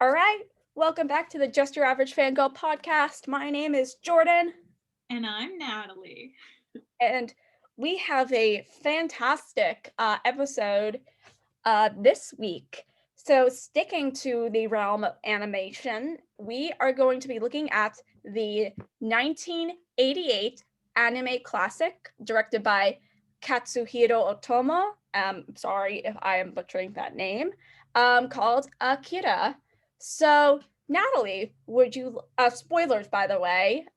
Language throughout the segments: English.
All right, welcome back to the Just Your Average Fangirl podcast. My name is Jordan, And I'm Natalie. and we have a fantastic episode this week. So, sticking to the realm of animation, we are going to be looking at the 1988 anime classic directed by Katsuhiro Otomo. Sorry if I am butchering that name, called Akira. So, Natalie, would you, spoilers by the way,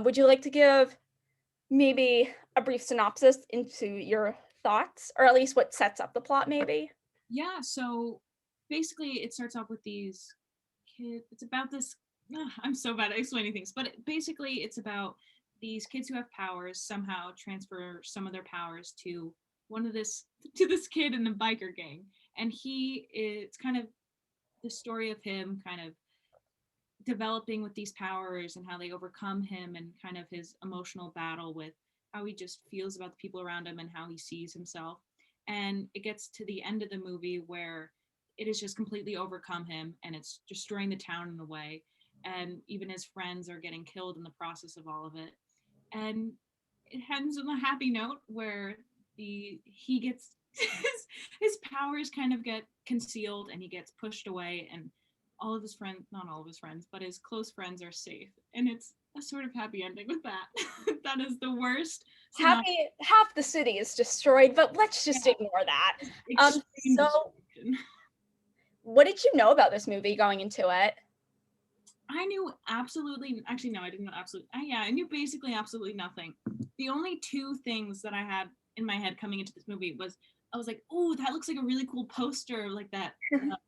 would you like to give maybe a brief synopsis into your thoughts, or at least what sets up the plot, maybe? Yeah, so basically it starts off with these kids. It's about this. I'm so bad at explaining things, but basically it's about these kids who have powers somehow transfer some of their powers to one of this to this kid in the biker gang, and it's kind of the story of him kind of developing with these powers and how they overcome him and kind of his emotional battle with how he just feels about the people around him and how he sees himself. And it gets to the end of the movie where it has just completely overcome him and it's destroying the town in a way. And even his friends are getting killed in the process of all of it. And it ends on a happy note where he gets his powers kind of get concealed and he gets pushed away and all of his friends, not all of his friends, but his close friends are safe. And it's a sort of happy ending with that. That is the worst synopsis. Happy half the city is destroyed, but let's just Yeah, ignore that. extreme So destruction. what did you know about this movie going into it? I knew absolutely, actually, no, I didn't know absolutely. Yeah, I knew basically absolutely nothing. The only two things that I had in my head coming into this movie was I was like, oh, that looks like a really cool poster, like that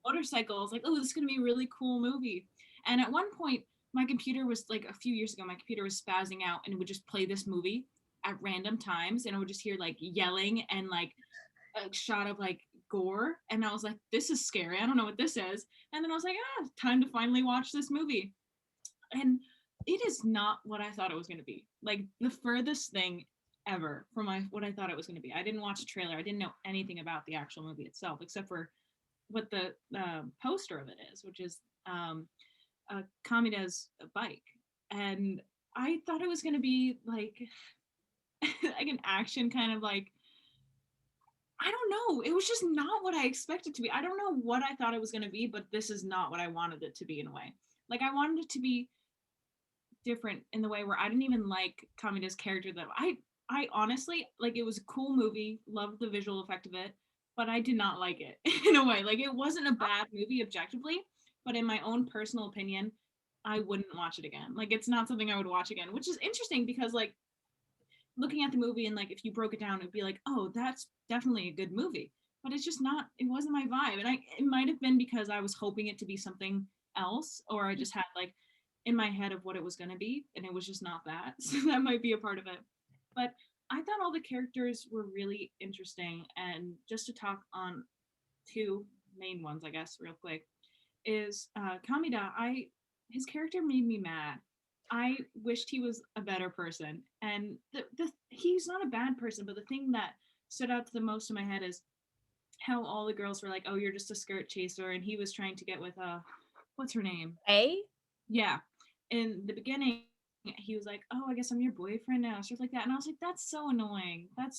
motorcycle. I was like, oh, this is going to be a really cool movie. And at one point, my computer was like a few years ago, my computer was spazzing out and it would just play this movie at random times. And I would just hear like yelling and like a shot of like gore. And I was like, this is scary. I don't know what this is. And then I was like, time to finally watch this movie. And it is not what I thought it was going to be. Like the furthest thing ever from what I thought it was going to be. I didn't watch a trailer. I didn't know anything about the actual movie itself, except for what the poster of it is, which is Kamida's bike. And I thought it was going to be like like an action kind of like I don't know. It was just not what I expected to be. I don't know what I thought it was going to be, but this is not what I wanted it to be in a way. Like I wanted it to be different in the way where I didn't even like Kamida's character that I honestly like it was a cool movie, loved the visual effect of it, but I did not like it in a way. Like it wasn't a bad movie objectively, but in my own personal opinion, I wouldn't watch it again. Like it's not something I would watch again, which is interesting because like looking at the movie and like if you broke it down, it'd be like, oh, that's definitely a good movie. But it's just not, it wasn't my vibe. And it might have been because I was hoping it to be something else, or I just had like in my head of what it was gonna be, and it was just not that. So that might be a part of it. But I thought all the characters were really interesting. And just to talk on two main ones, I guess, real quick, is Kamida. His character made me mad. I wished he was a better person, and he's not a bad person. But the thing that stood out the most in my head is how all the girls were like, "Oh, you're just a skirt chaser," and he was trying to get with what's her name? A? Yeah. In the beginning, he was like, "Oh, I guess I'm your boyfriend now," stuff like that, and I was like, "That's so annoying. That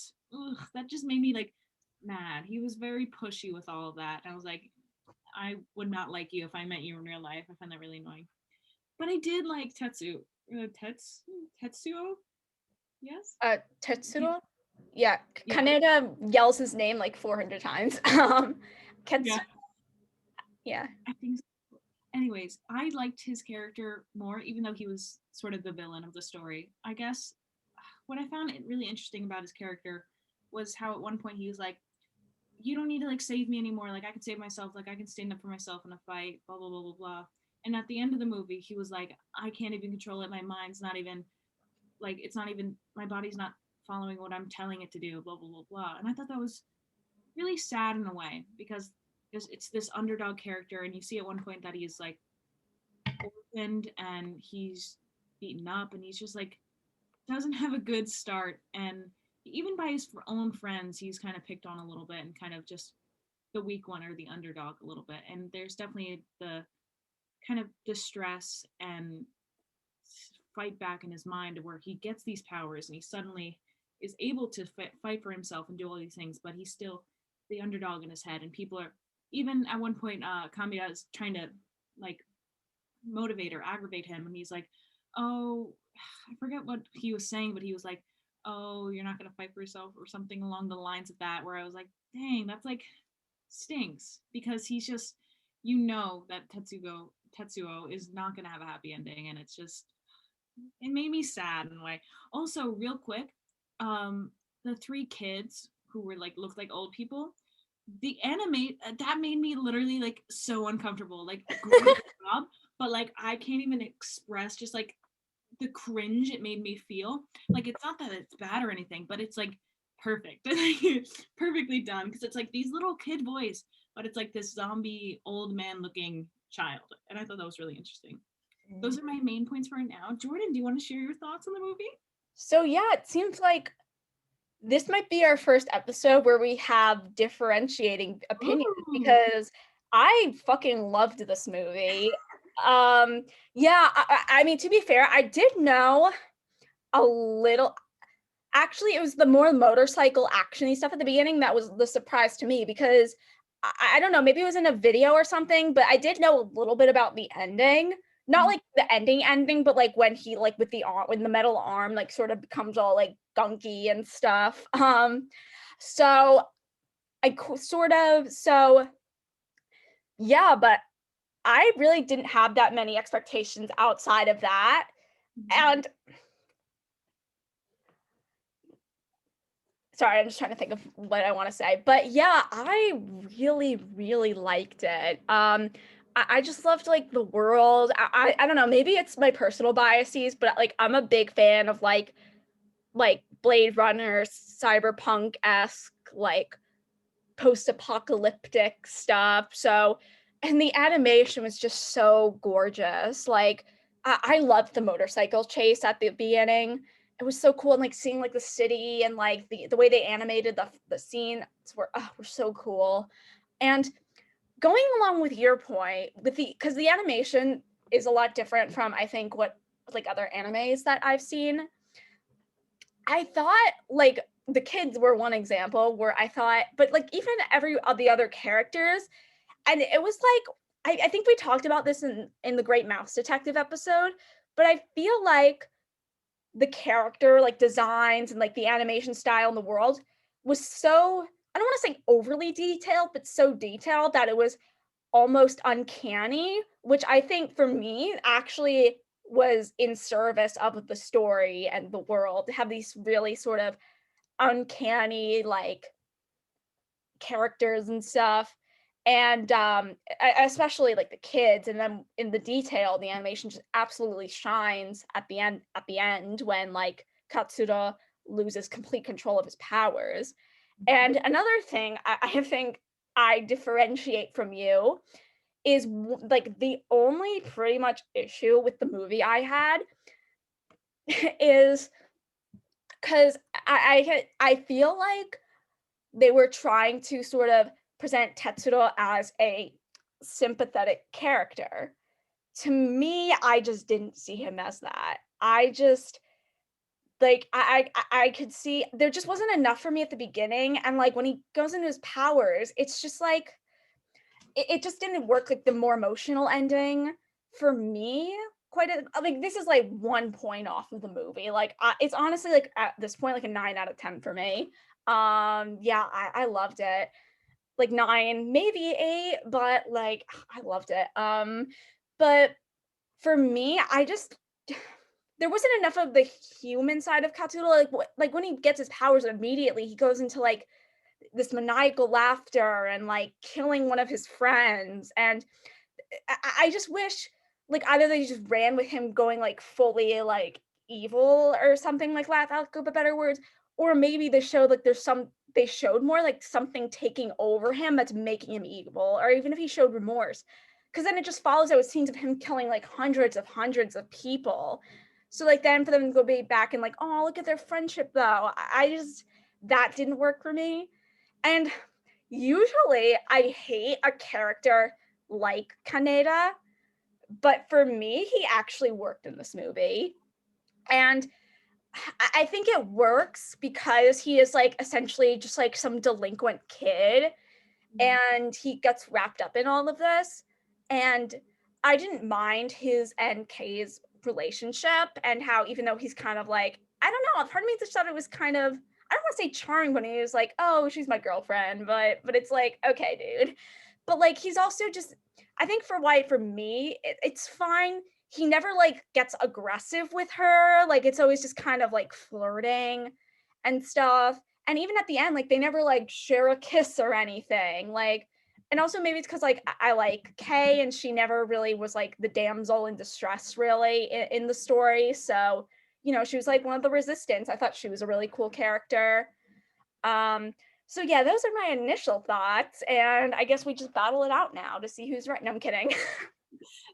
just made me like mad." He was very pushy with all of that, and I was like, I would not like you if I met you in real life. I find that really annoying. But I did like Tetsuo. Yes. Tetsuro? Yeah, Yeah. Kaneda yells his name like 400 times. Yeah. Ketsu, yeah. I think. So. Anyways, I liked his character more, even though he was sort of the villain of the story. I guess what I found really interesting about his character was how at one point he was like, "You don't need to like save me anymore. Like I can save myself. Like I can stand up for myself in a fight." Blah blah blah blah blah. And at the end of the movie, he was like, "I can't even control it. My mind's not even like it's not even my body's not following what I'm telling it to do, blah blah blah blah." And I thought that was really sad in a way because it's this underdog character, and you see at one point that he's like orphaned and he's beaten up, and he's just like doesn't have a good start, and even by his own friends, he's kind of picked on a little bit and kind of just the weak one or the underdog a little bit. And there's definitely the kind of distress and fight back in his mind, where he gets these powers and he suddenly is able to fight for himself and do all these things, but he's still the underdog in his head. And people are, even at one point, Kamiya is trying to like motivate or aggravate him, and he's like, "Oh, I forget what he was saying, but he was like, oh, you're not gonna fight for yourself,' or something along the lines of that." Where I was like, "Dang, that's like stinks," because he's just, that Tetsuo is not gonna have a happy ending, and it's just, it made me sad in a way. Also, real quick, the three kids who were like looked like old people, the animate that made me literally like so uncomfortable. Like, great job, but like I can't even express just like the cringe it made me feel. Like, it's not that it's bad or anything, but it's like perfect, perfectly done, because it's like these little kid boys, but it's like this zombie old man looking child, and I thought that was really interesting. Those are my main points for now. Jordan, do you want to share your thoughts on the movie? So yeah, it seems like this might be our first episode where we have differentiating opinions Ooh. because I fucking loved this movie. Yeah, I mean, to be fair, I did know a little. Actually, it was the more motorcycle actiony stuff at the beginning that was the surprise to me because I don't know, maybe it was in a video or something, but I did know a little bit about the ending. Not like the ending, but like when he like with the arm, when the metal arm like sort of becomes all like gunky and stuff. So sort of so yeah, but I really didn't have that many expectations outside of that. And sorry, I'm just trying to think of what I want to say. But yeah, I really, really liked it. I just loved like the world. I don't know, maybe it's my personal biases, but like I'm a big fan of like Blade Runner, cyberpunk-esque, like post-apocalyptic stuff. So, and the animation was just so gorgeous. Like, I loved the motorcycle chase at the beginning. It was so cool, and like seeing like the city and like the way they animated the scenes were so cool. And going along with your point, with the because the animation is a lot different from I think what like other animes that I've seen. I thought like the kids were one example where I thought, but like even every of the other characters, and it was like I think we talked about this in the Great Mouse Detective episode, but I feel like the character like designs and like the animation style in the world was so I don't want to say overly detailed, but so detailed that it was almost uncanny, which I think for me actually was in service of the story and the world to have these really sort of uncanny like characters and stuff. And especially like the kids, and then in the detail, the animation just absolutely shines at the end when like Katsura loses complete control of his powers. And another thing I think I differentiate from you is like the only pretty much issue with the movie I had is because I feel like they were trying to sort of present Tetsuro as a sympathetic character. To me, I just didn't see him as that. I just like I could see there just wasn't enough for me at the beginning, and like when he goes into his powers, it's just like it just didn't work like the more emotional ending for me quite like this is like 1 point off of the movie like it's honestly like at this point like a 9 out of 10 for me. Yeah, I loved it, like 9 maybe 8, but like I loved it. But for me I just there wasn't enough of the human side of Katsura, like like when he gets his powers immediately he goes into like this maniacal laughter and like killing one of his friends. And I just wish like either they just ran with him going like fully like evil or something like that, I'll go with better words, or maybe they showed like they showed more like something taking over him that's making him evil, or even if he showed remorse. Because then it just follows out with scenes of him killing like hundreds of people. So like then for them to go back and like, oh, look at their friendship though. I just that didn't work for me. And usually I hate a character like Kaneda but for me, he actually worked in this movie. And I think it works because he is like essentially just like some delinquent kid Mhm. and he gets wrapped up in all of this. And I didn't mind his and Kay's relationship and how even though he's kind of like, I don't know, part of me just thought it was kind of, I don't want to say charming when he was like, oh, she's my girlfriend, but it's like, okay, dude. But like he's also just, I think for why for me, it's fine. He never like gets aggressive with her. Like it's always just kind of like flirting and stuff. And even at the end, like they never like share a kiss or anything. Like, and also maybe it's because like I like Kay and she never really was like the damsel in distress really in the story. So, you know, she was like one of the resistance. I thought she was a really cool character. Um, so yeah, those are my initial thoughts, and I guess we just battle it out now to see who's right. No, I'm kidding.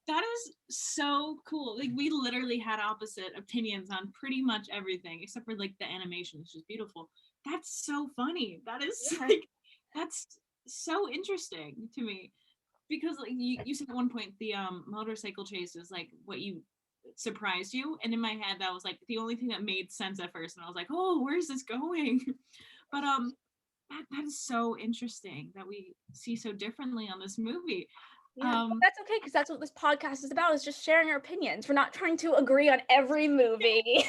That is so cool. Like we literally had opposite opinions on pretty much everything except for like the animation, which is beautiful. That's so funny. That is Yeah. like that's so interesting to me because like you said at one point the motorcycle chase is like what you surprised you, and in my head that was like the only thing that made sense at first, and I was like, oh, where's this going? But that is so interesting that we see so differently on this movie. Yeah, but um that's okay because that's what this podcast is about, is just sharing our opinions. We're not trying to agree on every movie.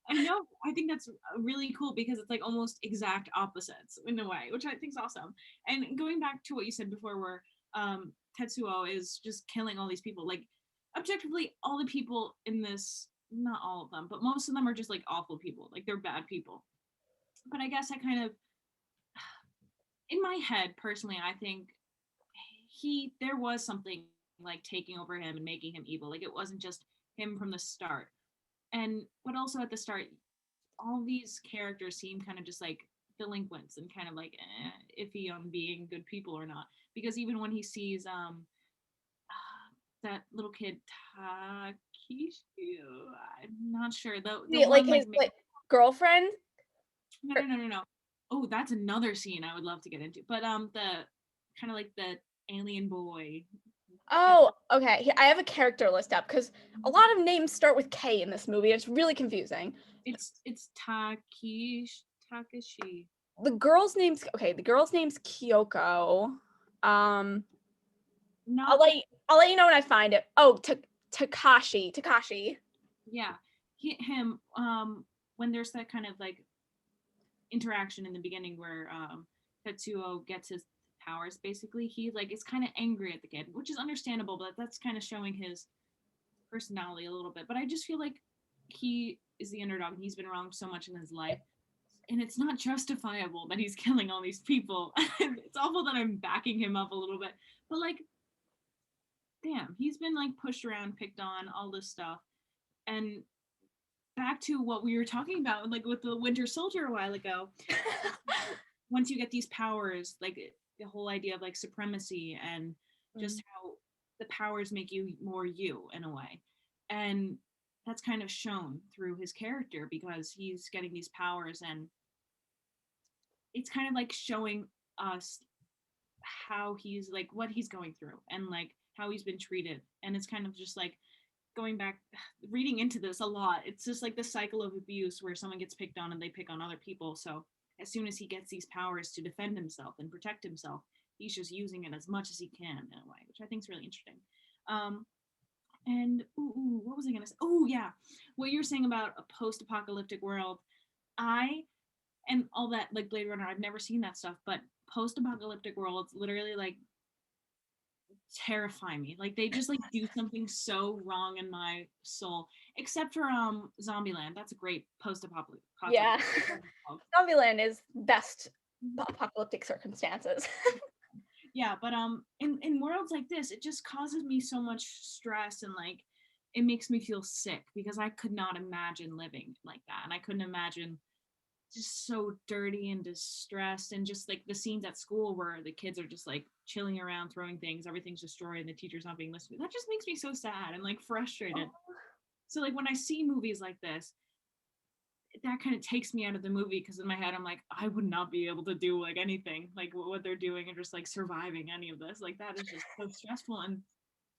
I know. I think that's really cool because it's like almost exact opposites in a way, which I think is awesome. And going back to what you said before, where Tetsuo is just killing all these people, like objectively, all the people in this, not all of them, but most of them are just like awful people, like they're bad people. But I guess I kind of, in my head personally, I think there was something like taking over him and making him evil. Like it wasn't just him from the start. And but also at the start, all these characters seem kind of just like delinquents and kind of like iffy on being good people or not. Because even when he sees that little kid Takishi, I'm not sure the See, like one his like like girlfriend. no Or, no no no no. Oh, that's another scene I would love to get into. But the kind of like the alien boy. That oh, okay. I have a character list up because a lot of names start with K in this movie. It's really confusing. it's Takashi. The girl's name's okay. The girl's name's Kyoko. Um, I'll Not let you, I'll let you know when I find it. Oh, Takashi. Takashi. yeah. Him when there's that kind of like interaction in the beginning where Tetsuo gets his powers basically, he like is kind of angry at the kid, which is understandable, but that's kind of showing his personality a little bit. But I just feel like he is the underdog and he's been wrong so much in his life, and it's not justifiable that he's killing all these people. It's awful that I'm backing him up a little bit, but like damn, he's been like pushed around, picked on, all this stuff. And back to what we were talking about like with the Winter Soldier a while ago, once you get these powers, like the whole idea of like supremacy and just Mm. how the powers make you more you in a way. And that's kind of shown through his character because he's getting these powers, and it's kind of like showing us how he's like what he's going through and like how he's been treated. And it's kind of just like going back reading into this a lot, it's just like the cycle of abuse where someone gets picked on and they pick on other people. So as soon as he gets these powers to defend himself and protect himself, he's just using it as much as he can in a way, which I think is really interesting. And what was I gonna say? Oh yeah, what you're saying about a post-apocalyptic world, I and all that like Blade Runner, I've never seen that stuff, but post-apocalyptic worlds literally like terrify me. Like they just like do something so wrong in my soul. Except for Zombieland. That's a great post-apocalyptic. Yeah. Zombieland is best apocalyptic circumstances. Yeah, but in worlds like this, it just causes me so much stress, and like it makes me feel sick because I could not imagine living like that. And I couldn't imagine just so dirty and distressed, and just like the scenes at school where the kids are just like chilling around throwing things, everything's destroyed, and the teacher's not being listened to. That just makes me so sad and like frustrated. So like when I see movies like this, that kind of takes me out of the movie because in my head I'm like, I would not be able to do like anything like what they're doing and just like surviving any of this. Like that is just so stressful. And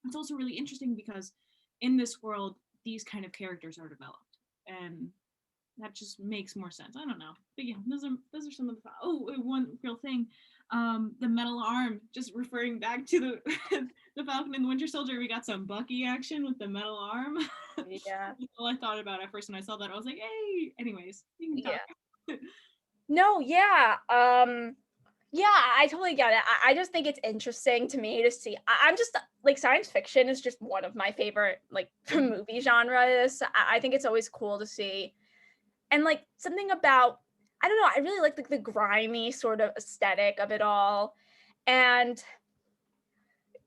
it's also really interesting because in this world, these kind of characters are developed, and that just makes more sense. I don't know, but yeah, those are some of the one real thing, the metal arm. Just referring back to the the Falcon and the Winter Soldier, we got some Bucky action with the metal arm. Yeah. That's all I thought about at first when I saw that. I was like, hey. Anyways, you can Yeah. talk. No, yeah. Yeah, I totally get it. I just think it's interesting to me to see. I'm just like science fiction is just one of my favorite like movie genres. I think it's always cool to see. And like something about I don't know, I really like the grimy sort of aesthetic of it all. And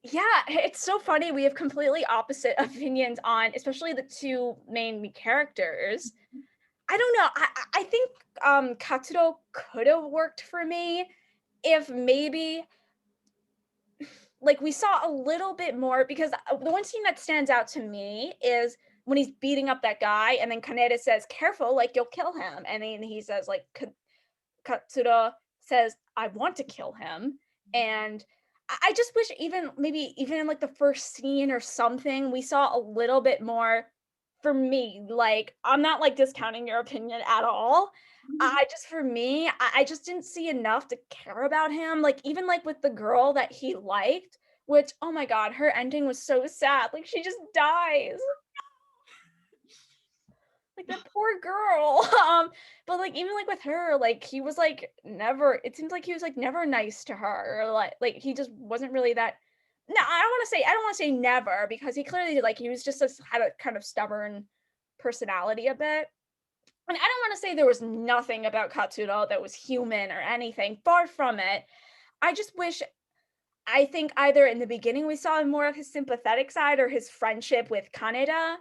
yeah, it's so funny. We have completely opposite opinions on especially the two main characters. I don't know. I think Katsuro could have worked for me if maybe like we saw a little bit more because the one scene that stands out to me is when he's beating up that guy and then Kaneda says careful like you'll kill him and then he says like Katsura says I want to kill him and I just wish even maybe even in like the first scene or something we saw a little bit more for me like I'm not like discounting your opinion at all. I just for me I just didn't see enough to care about him like even like with the girl that he liked which oh my god her ending was so sad like she just dies like that poor girl. But like even like with her, like he was like never it seems like he was like never nice to her. Or like he just wasn't really that no, I don't want to say never because he clearly like he was just had a kind of stubborn personality a bit. And I don't want to say there was nothing about Katsuro that was human or anything. Far from it. I just wish I think either in the beginning we saw more of his sympathetic side or his friendship with Kaneda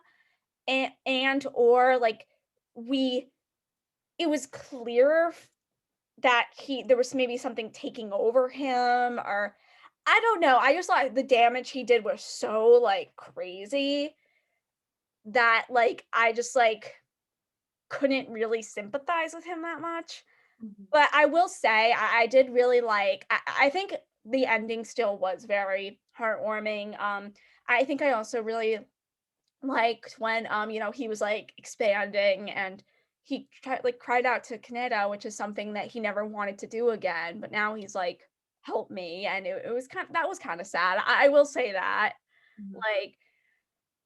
and or like we it was clearer that he there was maybe something taking over him or I don't know. I just thought the damage he did was so like crazy that like I just like couldn't really sympathize with him that much. But I will say I did really like I think the ending still was very heartwarming. I think I also really liked when, you know, he was, like, expanding and he cried out to Kaneda, which is something that he never wanted to do again, but now he's like, "Help me," and it was kind that was kinda sad, I will say that, Mhm. like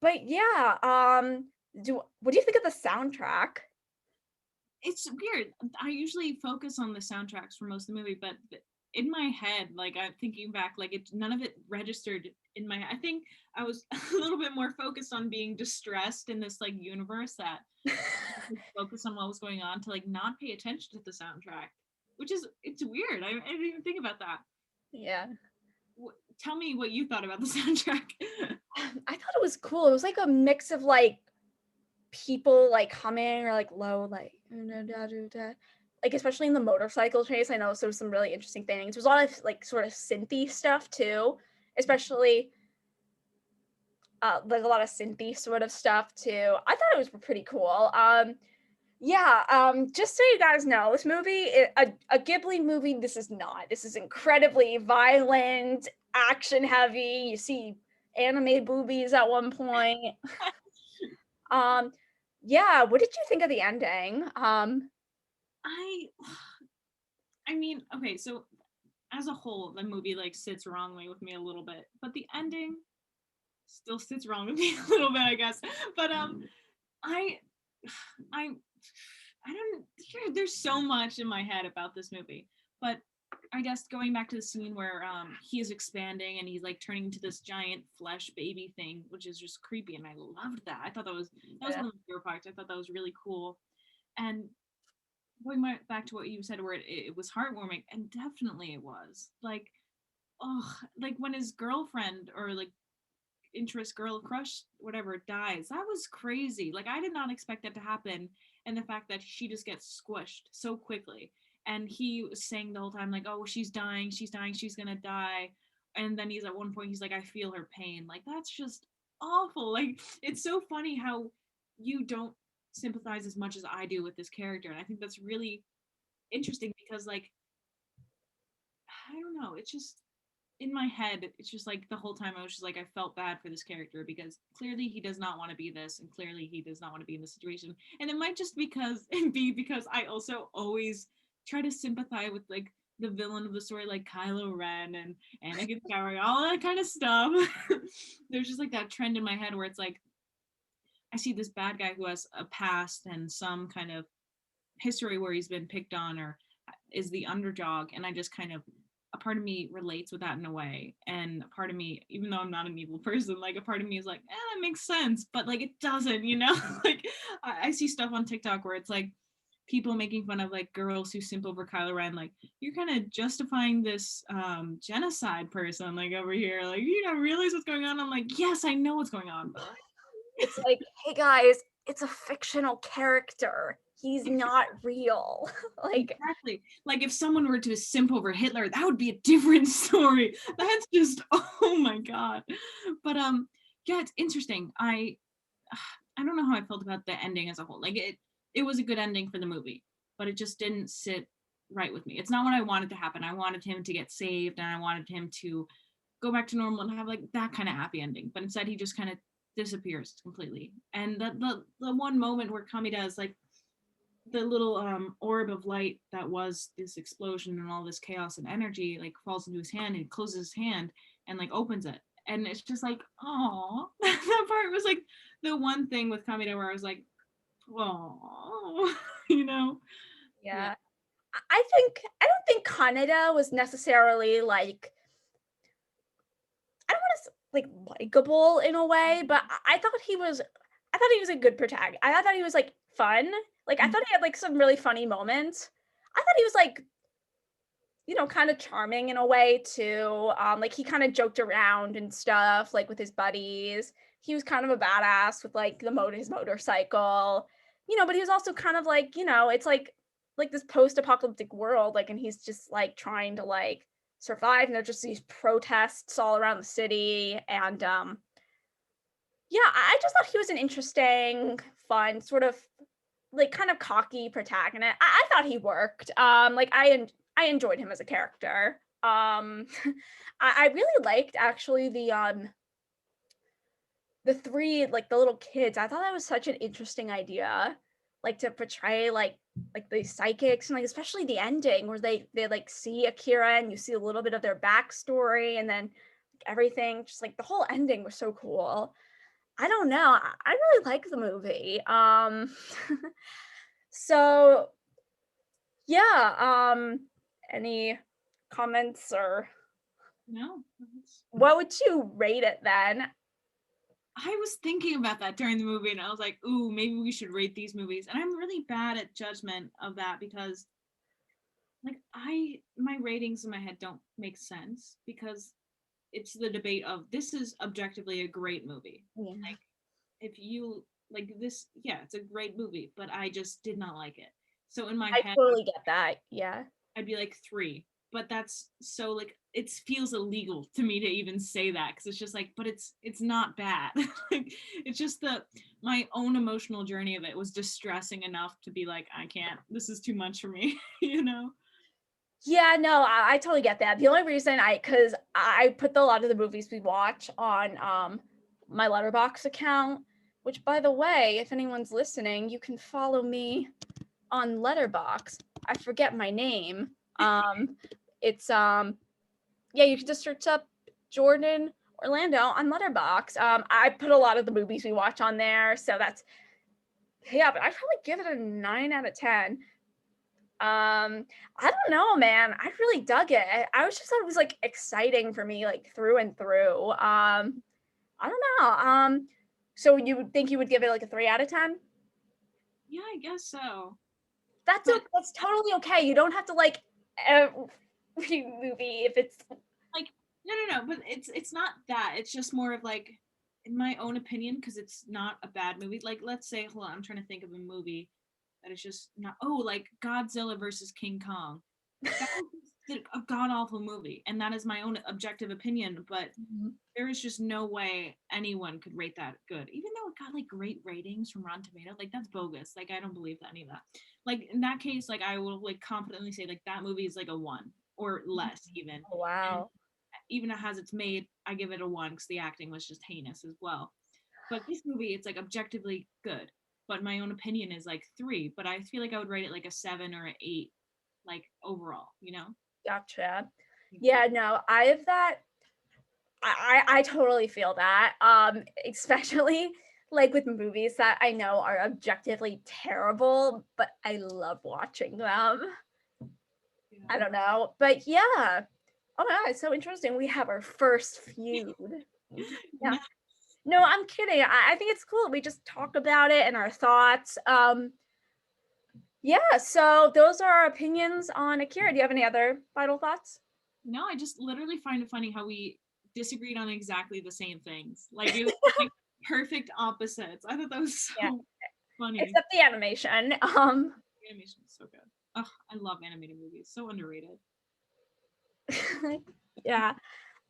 but yeah, do what do you think of the soundtrack? It's weird. I usually focus on the soundtracks for most of the movie, but in my head, like I'm thinking back, like it none of it registered in my. I think I was a little bit more focused on being distressed in this like universe that focus on what was going on to like not pay attention to the soundtrack, which is it's weird. I didn't even think about that. Yeah. Tell me what you thought about the soundtrack. I thought it was cool, it was like a mix of, like, people, like, humming or, like, low, like, especially in the motorcycle chase, I know there was some really interesting things. There's a lot of, like, sort of synthy stuff too, especially, like, a lot of synthy sort of stuff too. I thought it was pretty cool. Yeah, just so you guys know, this movie, a Ghibli movie, this is not. This is incredibly violent, action heavy. You see anime boobies at one point. Um, yeah, what did you think of the ending? I I mean, okay, so as a whole, the movie like sits wrongly with me a little bit, but the ending still sits wrong with me a little bit, I guess. But I I I don't there's so much in my head about this movie. But I guess going back to the scene where he is expanding and he's like turning into this giant flesh baby thing, which is just creepy, and I loved that. I thought that was Yeah. one of my favorite parts. I thought that was really cool. And back to what you said, where it was heartwarming, and definitely it was. Like, oh, like when his girlfriend or like interest girl crush whatever dies, that was crazy. Like I did not expect that to happen, and the fact that she just gets squished so quickly, and he was saying the whole time like, oh, she's dying, she's dying, she's gonna die, and then he's at one point he's like, I feel her pain. Like that's just awful. Like it's so funny how you don't sympathize as much as I do with this character, and I think that's really interesting because like I don't know, it's just in my head, it's just like the whole time I was just like, I felt bad for this character because clearly he does not want to be this, and clearly he does not want to be in this situation. And it might just be because I also always try to sympathize with like the villain of the story, like Kylo Ren and Anakin Skywalker, all that kind of stuff. There's just like that trend in my head where it's like I see this bad guy who has a past and some kind of history where he's been picked on or is the underdog, and I just kind of a part of me relates with that in a way, and a part of me, even though I'm not an evil person, like a part of me is like, that makes sense, but like it doesn't, you know. Like I see stuff on TikTok where it's like people making fun of like girls who simp over Kylo Ren, like you're kind of justifying this genocide person like over here, like you don't realize what's going on. I'm like, yes, I know what's going on, but It's like, hey guys, it's a fictional character. He's not real. Like, exactly. Like if someone were to simp over Hitler, that would be a different story. That's just oh my god. But yeah, it's interesting. I don't know how I felt about the ending as a whole. Like it was a good ending for the movie, but it just didn't sit right with me. It's not what I wanted to happen. I wanted him to get saved and I wanted him to go back to normal and have like that kind of happy ending. But instead he just kind of disappears completely. And the one moment where Kamida is like the little orb of light that was this explosion and all this chaos and energy like falls into his hand and he closes his hand and like opens it, and it's just like oh that part was like the one thing with Kamida where I was like oh you know. Yeah. yeah. I don't think Kaneda was necessarily like, I don't want to like likable in a way, but I thought he was a good protagonist. I thought he was like fun. Like I thought he had like some really funny moments. I thought he was like, you know, kind of charming in a way too. Like he kind of joked around and stuff, like with his buddies. He was kind of a badass with like his motorcycle, you know. But he was also kind of like, you know, it's like this post-apocalyptic world, like, and he's just like trying to like survive. And there's just these protests all around the city, and yeah, I just thought he was an interesting, fun, sort of like kind of cocky protagonist. I thought he worked. Like I enjoyed him as a character. I really liked actually the three, like the little kids. I thought that was such an interesting idea, like to portray like the psychics, and like especially the ending where they like see Akira and you see a little bit of their backstory, and then like, everything, just like the whole ending was so cool. I don't know. I really like the movie. So yeah, any comments, or No, what would you rate it then? I was thinking about that during the movie and I was like ooh maybe we should rate these movies, and I'm really bad at judgment of that because like I my ratings in my head don't make sense because it's the debate of this is objectively a great movie. Yeah. Like if you like this, yeah, it's a great movie, but I just did not like it. So in my I head, totally get that, yeah. I'd be like three, but that's so like it feels illegal to me to even say that because it's just like, but it's not bad. Like it's just the my own emotional journey of it was distressing enough to be like, I can't. This is too much for me, you know. Yeah, no, I totally get that. The only reason because I put a lot of the movies we watch on my Letterbox account, which by the way, if anyone's listening, you can follow me on Letterbox. I forget my name. It's yeah, you can just search up Jordan Orlando on Letterbox. I put a lot of the movies we watch on there, so that's, yeah. But I'd probably give it a 9 out of 10. I don't know, man. I really dug it. I was just thought it was like exciting for me, like through and through. I don't know. So you would think you would give it like a 3 out of 10? Yeah, I guess so. That's But that's totally okay. You don't have to like every movie if it's like no, but it's not that. It's just more of like in my own opinion because it's not a bad movie. Like let's say hold on, I'm trying to think of a movie that is just not like Godzilla versus King Kong. That was just a god awful movie, and that is my own objective opinion, but Mhm. there is just no way anyone could rate that good. Even though it got like great ratings from Rotten Tomatoes, like that's bogus. Like I don't believe any of that. Like in that case, like I will like confidently say like that movie is like a one or less even. Oh And wow. even as it's made, I give it a 1 because the acting was just heinous as well. But this movie, it's like objectively good. But my own opinion is like 3. But I feel like I would rate it like a 7 or an 8, like overall, you know? Gotcha. Thank you. Yeah, no, I have that. I totally feel that. Especially like with movies that I know are objectively terrible, but I love watching them. I Yeah. don't know. But yeah. Oh my god, it's so interesting. We have our first feud. Yeah. No, No, I'm kidding. I think it's cool. We just talk about it and our thoughts. Yeah, so those are our opinions on Akira. Do you have any other final thoughts? no, I just literally find it funny how we disagreed on exactly the same things. Like it was like perfect opposites. I thought that was Yeah, so funny. except the animation. The animation is so good. Ugh, I love animated movies. So underrated. Yeah.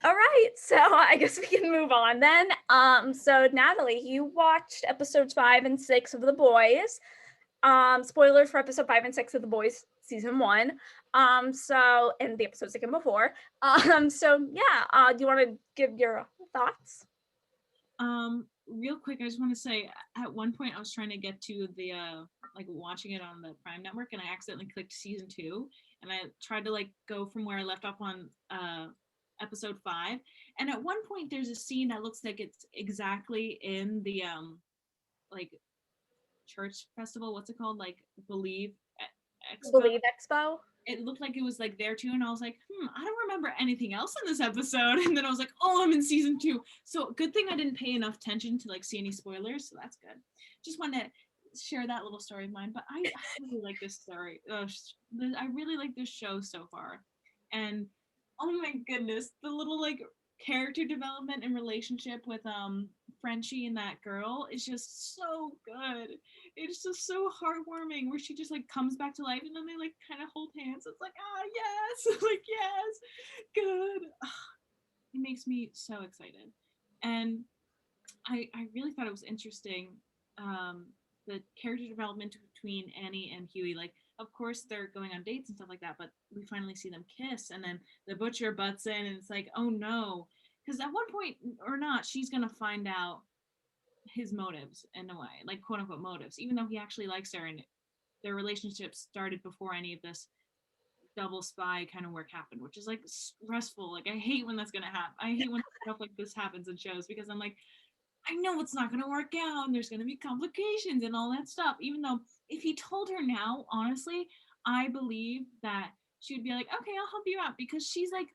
All right, so I guess we can move on then. So Natalie, you watched episodes 5 and 6 of The Boys. Spoilers for episode 5 and 6 of The Boys season 1. So and the episodes that came before. So yeah, do you want to give your thoughts? Real quick, I just want to say at one point I was trying to get to the like watching it on the Prime network and I accidentally clicked season 2 and I tried to like go from where I left off on episode 5. And at one point there's a scene that looks like it's exactly in the like church festival, what's it called? Like Believe Expo. Believe Expo. It looked like it was like there too, and I was like, I don't remember anything else in this episode. And then I was like, oh, I'm in season 2. So good thing I didn't pay enough attention to like see any spoilers. So that's good. Just wanted to share that little story of mine. But I really like this story. I really like this show so far. And oh my goodness, the little like character development and relationship with Frenchie and that girl is just so good. It's just so heartwarming where she just like comes back to life and then they like kind of hold hands. It's like, ah, yes, like, yes, good. It makes me so excited. And I really thought it was interesting, the character development between Annie and Huey. Like, of course, they're going on dates and stuff like that, but we finally see them kiss, and then the butcher butts in, and it's like, oh no. Because at one point or not, she's going to find out his motives in a way, like quote unquote motives, even though he actually likes her and their relationship started before any of this double spy kind of work happened, which is like stressful. Like I hate when that's gonna happen. I hate when stuff like this happens in shows because I'm like, I know it's not gonna work out and there's gonna be complications and all that stuff. Even though if he told her now, honestly, I believe that she would be like, okay, I'll help you out because she's like,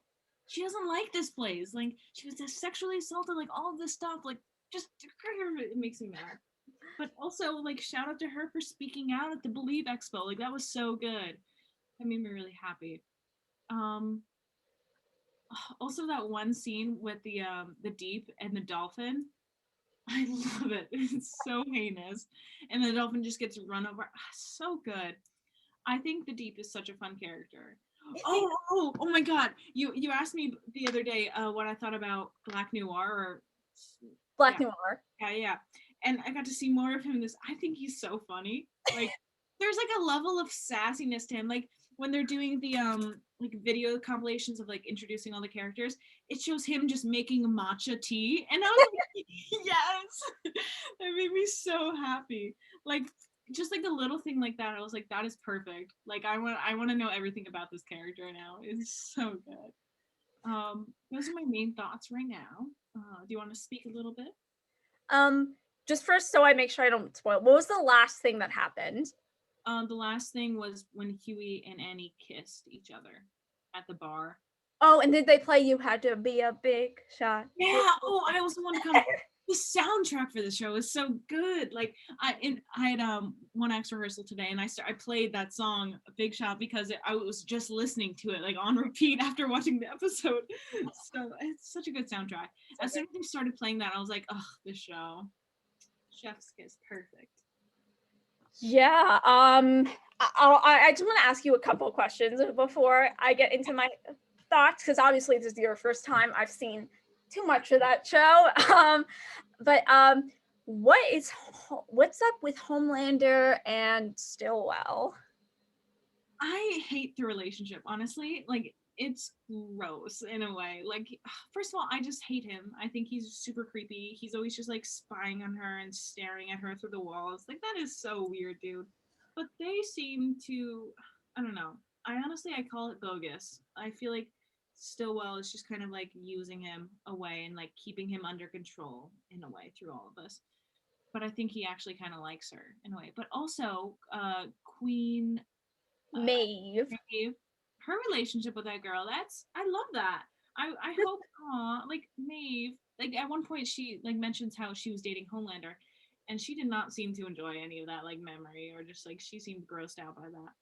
she doesn't like this place. Like she was just sexually assaulted, like all of this stuff. Like just it makes me mad. But also like shout out to her for speaking out at the Believe Expo. Like that was so good. That made me really happy. Um Also that one scene with the deep and the dolphin. I love it. It's so heinous. And the dolphin just gets run over. So good. I think the deep is such a fun character. Oh my god. You asked me the other day what I thought about Black Noir or Black yeah, Noir. yeah. And I got to see more of him in this. I think he's so funny. Like there's like a level of sassiness to him. Like when they're doing the like video compilations of like introducing all the characters, it shows him just making matcha tea. And I was like, yes. That made me so happy. Like just like a little thing like that, I was like, that is perfect. Like I want to know everything about this character now. It's so good. Those are my main thoughts right now. Do you want to speak a little bit? Um, just first, so I make sure I don't spoil. What was the last thing that happened? The last thing was when Huey and Annie kissed each other at the bar. Oh, and did they play "You Had to Be a Big Shot"? Yeah. Oh, I also want to come. The soundtrack for the show is so good. Like I had one act rehearsal today, and I played that song "Big Shot" because I was just listening to it like on repeat after watching the episode. So it's such a good soundtrack. As soon as they started playing that, I was like, oh, this show, Chef's Kiss, perfect. Yeah. I just want to ask you a couple questions before I get into my thoughts, because obviously this is your first time. I've seen too much of that show. But what's up with Homelander and Stillwell? I hate the relationship, honestly. Like it's gross in a way. Like, first of all, I just hate him. I think he's super creepy. He's always just like spying on her and staring at her through the walls. Like, that is so weird, dude. But they seem to, I don't know. I call it bogus. I feel like Stillwell is just kind of like using him away and like keeping him under control in a way through all of this. But I think he actually kind of likes her in a way. But also, Queen Maeve. Maeve, her relationship with that girl, that's I love that. I hope like Maeve, like at one point she like mentions how she was dating Homelander and she did not seem to enjoy any of that like memory or just like she seemed grossed out by that.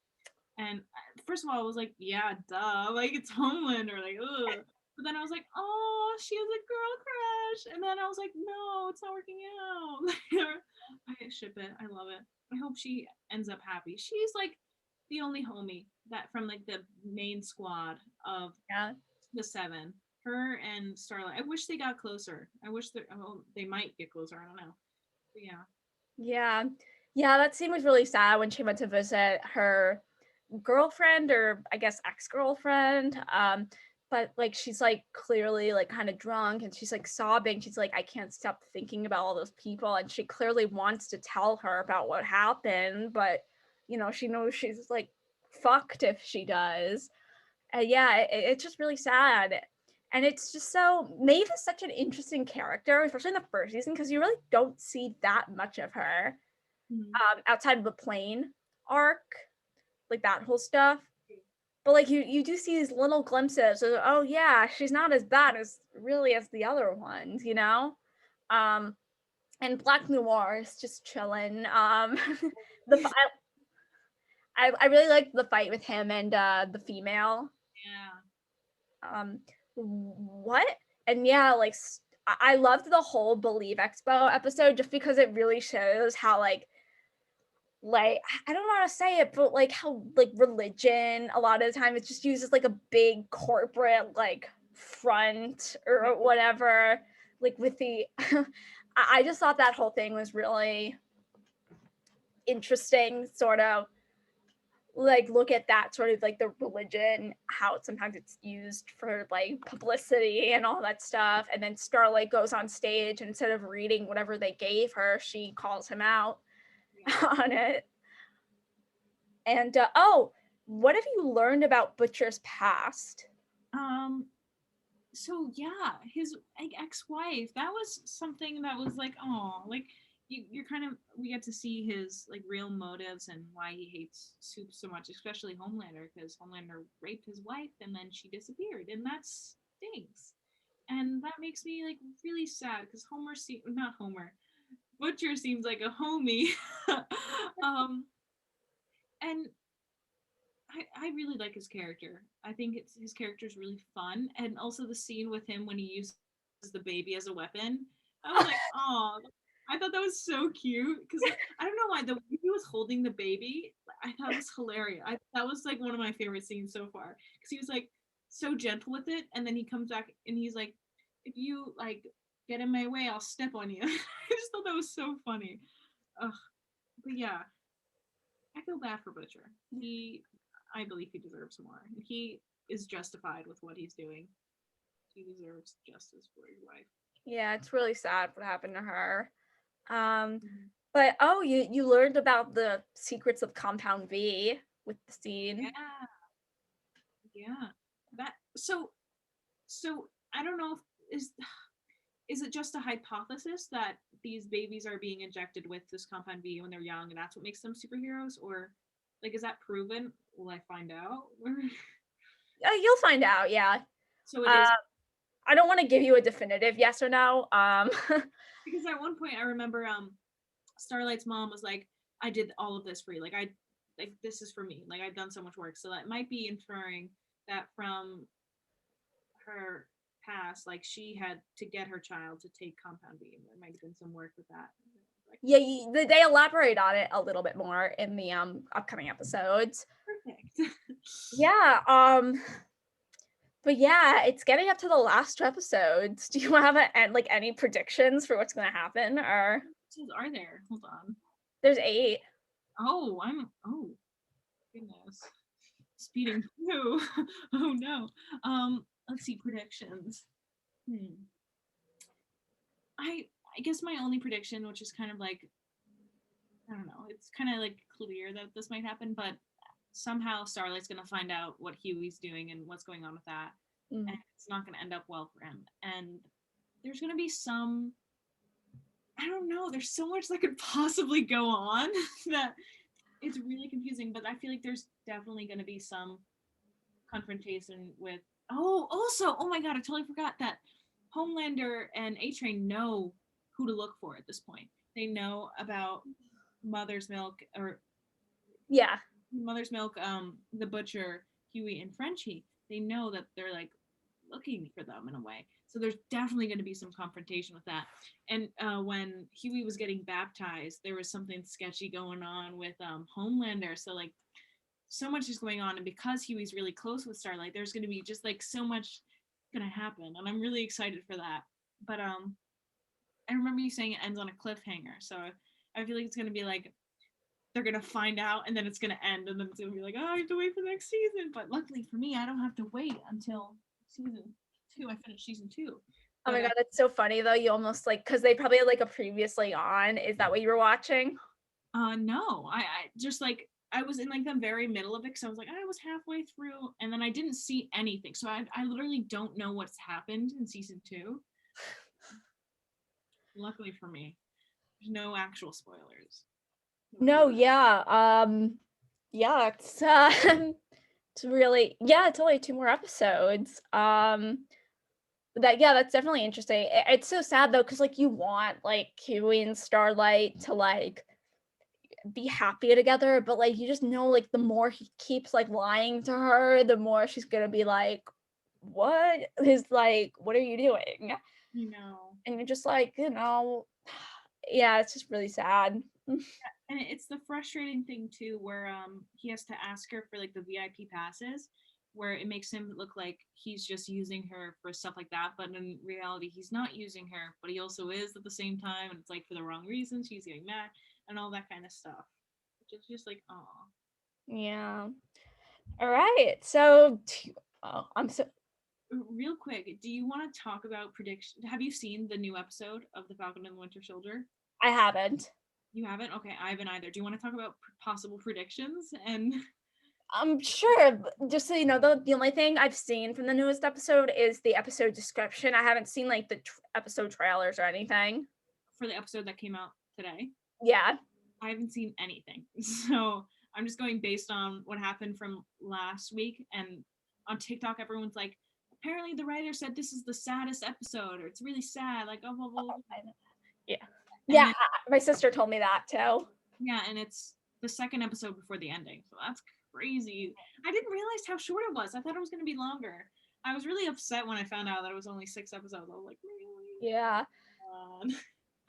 And first of all, I was like, yeah, duh, like it's Homelander, like ugh. But then I was like, oh, she has a girl crush. And then I was like, no, it's not working out. I ship it. I love it. I hope she ends up happy. She's like the only homie that from like the main squad of Yeah. the seven. Her and Starlight. I wish they got closer. I wish they might get closer. I don't know. But yeah. Yeah. Yeah, that scene was really sad when she went to visit her girlfriend, or I guess ex-girlfriend. But like she's like clearly like kind of drunk and she's like sobbing. She's like, I can't stop thinking about all those people. And she clearly wants to tell her about what happened, but she knows she's like fucked if she does. And yeah, it's just really sad. And it's just so Maeve is such an interesting character, especially in the first season, because you really don't see that much of her Mhm. outside of the plane arc, like that whole stuff. But like you do see these little glimpses of, oh yeah, she's not as bad as really as the other ones. Um, and Black Noir is just chilling. The I really liked the fight with him and the female. Yeah. Um, what? And yeah, like I loved the whole Believe Expo episode just because it really shows how like I don't know how to say it, but like how like religion a lot of the time it just uses like a big corporate like front or whatever. Like with the I just thought that whole thing was really interesting, sort of like look at that sort of like the religion, how sometimes it's used for like publicity and all that stuff. And then Starlight goes on stage and instead of reading whatever they gave her, she calls him out Yeah. on it. And oh, what have you learned about Butcher's past? Um, so yeah, his like ex-wife, that was something that was like, oh, like you're kind of we get to see his like real motives and why he hates Soup so much, especially Homelander, because Homelander raped his wife and then she disappeared, and that stinks. And that makes me like really sad because not Homer, Butcher seems like a homie. um, and I really like his character. I think his character is really fun, and also the scene with him when he uses the baby as a weapon. I was like, oh, I thought that was so cute because I don't know why the way he was holding the baby. I thought it was hilarious. That was like one of my favorite scenes so far because he was like so gentle with it, and then he comes back and he's like, if you like get in my way, I'll step on you. I just thought that was so funny. Ugh. But yeah, I feel bad for Butcher. I believe he deserves more. He is justified with what he's doing. He deserves justice for his wife. Yeah, it's really sad what happened to her. Um, Mhm. but oh, you learned about the secrets of Compound V with the scene. Yeah, yeah. That so I don't know if is it just a hypothesis that these babies are being injected with this compound V when they're young and that's what makes them superheroes, or like is that proven? Will I find out? You'll find out. Yeah. So it is Uh, I don't want to give you a definitive yes or no. because at one point I remember Starlight's mom was like, I did all of this for you. Like this is for me. Like I've done so much work. So that might be inferring that from her past, like she had to get her child to take compound B. There might have been some work with that. Like, yeah, they elaborate on it a little bit more in the upcoming episodes. perfect. Yeah. But yeah, it's getting up to the last two episodes. Do you have like any predictions for what's going to happen? Or Are there? Hold on. there's 8. Oh, I'm. Oh, goodness. speeding through. Oh no. Let's see, predictions. I guess my only prediction, which is kind of like, I don't know, it's kind of like clear that this might happen, but somehow Starlight's gonna find out what Huey's doing and what's going on with that, and Mm. it's not gonna end up well for him. And there's gonna be some, I don't know, there's so much that could possibly go on that it's really confusing, but I feel like there's definitely gonna be some confrontation with, oh, also, oh my god, I totally forgot that Homelander and A-Train know who to look for at this point. They know about Mother's Milk, or Yeah. Mother's Milk, the butcher, Huey, and Frenchie. They know that they're like looking for them in a way. So there's definitely going to be some confrontation with that. And when Huey was getting baptized, there was something sketchy going on with Homelander. So like so much is going on, and because Huey's really close with Starlight, there's going to be just like so much going to happen, and I'm really excited for that. But I remember you saying it ends on a cliffhanger, so I feel like it's going to be like they're gonna find out and then it's gonna end and then it's gonna be like, oh, I have to wait for the next season. But luckily for me, I don't have to wait until season 2. I finished season 2. Oh But my god, that's so funny though. You almost like because they probably had like a previously on. Is that what you were watching? no, I just like I was in like the very middle of it because I was like I was halfway through and then I didn't see anything. So I literally don't know what's happened in season 2. Luckily for me, there's no actual spoilers. No, yeah. Yeah, it's really yeah, it's only 2 more episodes. That yeah, that's definitely interesting. It's so sad though, because like you want like Huey and Starlight to like be happy together, but like you just know like the more he keeps like lying to her, the more she's gonna be like, what is like, what are you doing? You know. And you're just like, yeah, it's just really sad. And it's the frustrating thing too where he has to ask her for like the VIP passes, where it makes him look like he's just using her for stuff like that, but in reality he's not using her, but he also is at the same time, and it's like for the wrong reasons. She's getting mad and all that kind of stuff, which is just like, oh. Yeah. All right. So, oh, I'm so Real quick, do you want to talk about prediction? Have you seen the new episode of The Falcon and the Winter Soldier? I haven't. You haven't? Okay, I haven't either. Do you want to talk about possible predictions? And I'm sure. Just so you know, the only thing I've seen from the newest episode is the episode description. I haven't seen like the episode trailers or anything. for the episode that came out today, Yeah. I haven't seen anything. So I'm just going based on what happened from last week. And on TikTok, everyone's like, apparently the writer said this is the saddest episode, or it's really sad, like, oh, blah, blah, blah. Yeah. And Yeah. then, My sister told me that too. yeah, and it's the second episode before the ending. So that's crazy. I didn't realize how short it was. I thought it was going to be longer. I was really upset when I found out that it was only 6 episodes. I was like, really? Yeah. Um,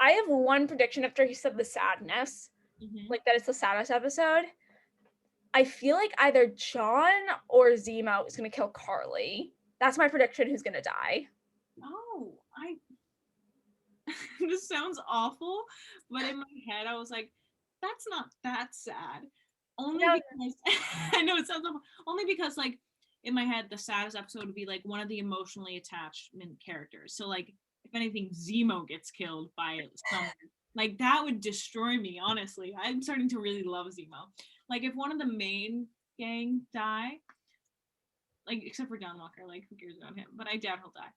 I have one prediction after he said the sadness, mhm. like that it's the saddest episode. I feel like either John or Zemo is gonna kill Carly. That's my prediction. Who's gonna die? Oh, this sounds awful, but in my head I was like, that's not that sad. Only No, because I know it sounds awful. Only because like in my head the saddest episode would be like one of the emotionally attachment characters. So like if anything, Zemo gets killed by someone. Like that would destroy me, honestly. I'm starting to really love Zemo. Like if one of the main gang die, like except for John Walker, like who cares about him? But I doubt he'll die.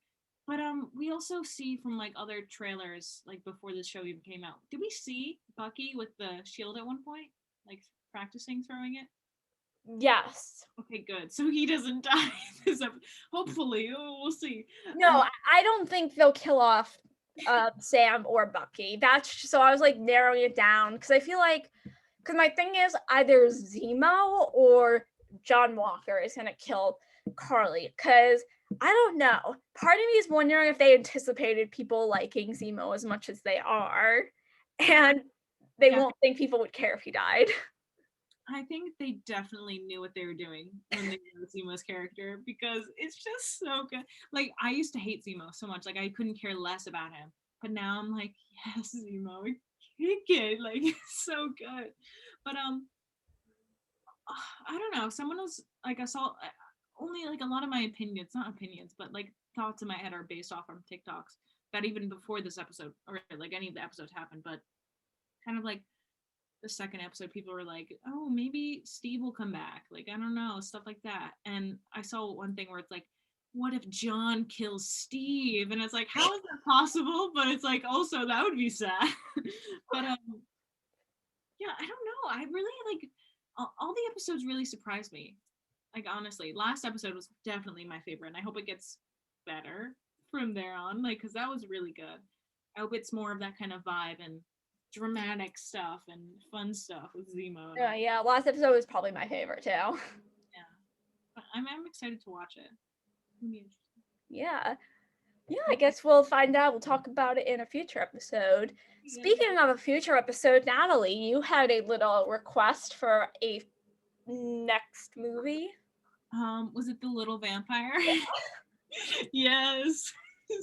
But we also see from like other trailers, like before this show even came out, did we see Bucky with the shield at one point, like practicing throwing it? yes. Okay, good. So he doesn't die. Hopefully, we'll see. No, I don't think they'll kill off Sam or Bucky. That's so I was like narrowing it down because I feel like because my thing is either Zemo or John Walker is gonna kill Carly because I don't know. Part of me is wondering if they anticipated people liking Zemo as much as they are, and they Yeah, won't think people would care if he died. I think they definitely knew what they were doing when they wrote Zemo's character because it's just so good. Like I used to hate Zemo so much, like I couldn't care less about him. But now I'm like, yes, Zemo, kick it, like it's so good. But I don't know. Someone was like, I saw only like a lot of my opinions, not opinions, but like thoughts in my head are based off from TikToks that even before this episode or like any of the episodes happened, but kind of like the second episode, people were like, oh, maybe Steve will come back. Like, I don't know, stuff like that. And I saw one thing where it's like, what if John kills Steve? And it's like, how is that possible? But it's like, also, that would be sad. But yeah, I don't know. I really like all the episodes really surprised me. Like, honestly, last episode was definitely my favorite. And I hope it gets better from there on. Like, because that was really good. I hope it's more of that kind of vibe and dramatic stuff and fun stuff with Zemo and all. Yeah, last episode was probably my favorite too. Yeah, but I'm excited to watch it. It'll be interesting. Yeah. Yeah, I guess we'll find out. We'll talk about it in a future episode. Yeah. Speaking of a future episode, Natalie, you had a little request for a next movie. Was it the little vampire? Yes.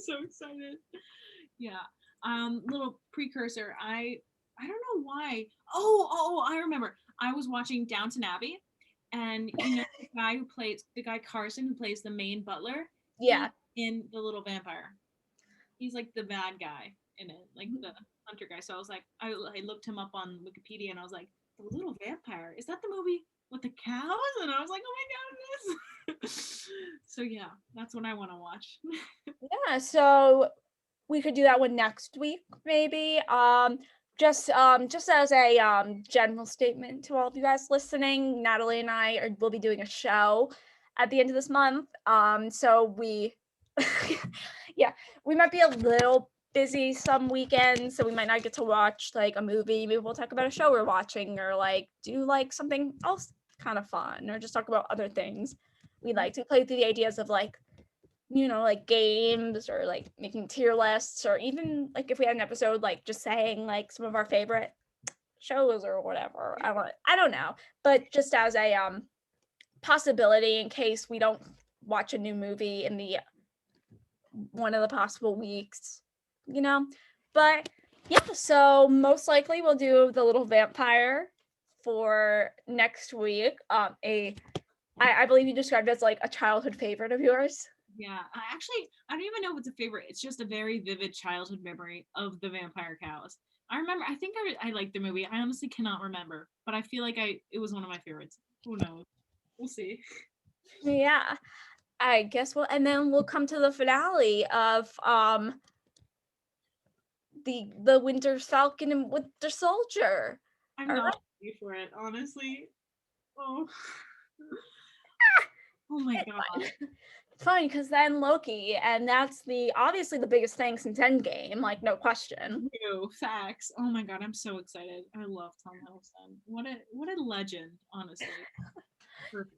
So excited. Yeah. Little precursor. I don't know why. Oh, I remember. I was watching Downton Abbey, and you know the guy Carson who plays the main butler. He's Yeah. in the little vampire. He's like the bad guy in it, like the hunter guy. So I was like, I looked him up on Wikipedia, and I was like, the little vampire, is that the movie with the cows? And I was like, oh my god, it is. So yeah, that's what I want to watch. Yeah, so we could do that one next week, maybe. Just as a general statement to all of you guys listening, Natalie and I will be doing a show at the end of this month. So we, yeah, we might be a little busy some weekends, so we might not get to watch like a movie. Maybe we'll talk about a show we're watching, or like do like something else kind of fun, or just talk about other things we like to play through the ideas of like like games or like making tier lists, or even like if we had an episode like just saying like some of our favorite shows or whatever. I don't know, but just as a possibility in case we don't watch a new movie in the one of the possible weeks, you know. But yeah, so most likely we'll do the little vampire for next week. I believe you described it as like a childhood favorite of yours. Yeah, I don't even know if it's a favorite. It's just a very vivid childhood memory of the vampire cows. I remember. I think I liked the movie. I honestly cannot remember, but I feel like it was one of my favorites. Who knows? We'll see. Yeah, I guess and then we'll come to the finale of the Winter Falcon and Winter Soldier. I'm All right. not ready for it, honestly. Oh, oh my It's god. fine. It's fine because then Loki, and that's obviously the biggest thing since Endgame, like no question. Ew, facts. Oh my god, I'm so excited. I love Tom Hiddleston. What a legend, honestly. Perfect.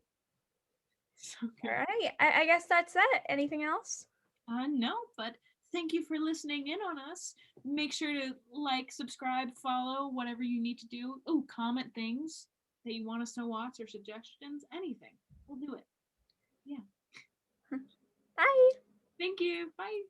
So All good. right, I guess that's it. Anything else? No, but thank you for listening in on us. Make sure to like, subscribe, follow, whatever you need to do. Oh, comment things that you want us to watch or suggestions, anything. We'll do it. Yeah. Bye. Thank you. Bye.